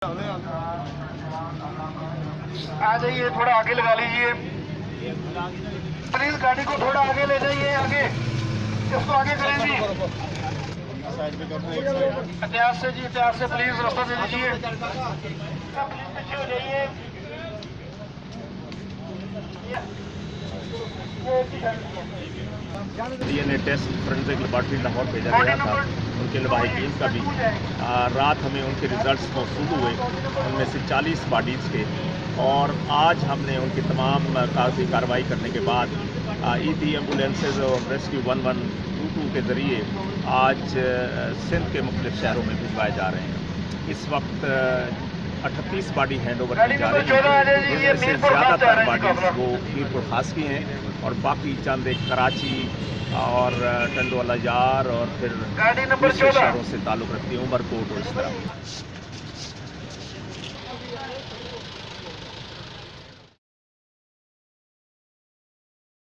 आ जाइए, थोड़ा आगे लगा लीजिए प्लीज। गाड़ी को थोड़ा आगे ले जाइए, आगे इसको आगे करें जी। इतिहास से जी, इतिहास से प्लीज रास्ता दे दीजिए। प्लीज पीछे हो जाइए। DNA test forensic laboratory Lahore भेजा गया था उनके लवाहिकीन का भी। रात हमें उनके रिजल्ट्स मौसूल हुए, उनमें से 40 बॉडीज़ के, और आज हमने उनकी तमाम कागजी कार्रवाई करने के बाद ईदी एम्बुलेंसेज और रेस्क्यू 1122 के ज़रिए आज सिंध के मुख्तलिफ शहरों में भिजवाए जा रहे हैं। इस वक्त 38 बॉडी हैंड ओवर की जा रही है, जिसमें से ज़्यादातर बॉडीज़ वो मीरपुर खास की हैं और बाकी चंद एक कराची और टंडोला यार और फिर दूसरे शहरों से ताल्लुक़ रखती है, उमरकोट और इस तरह।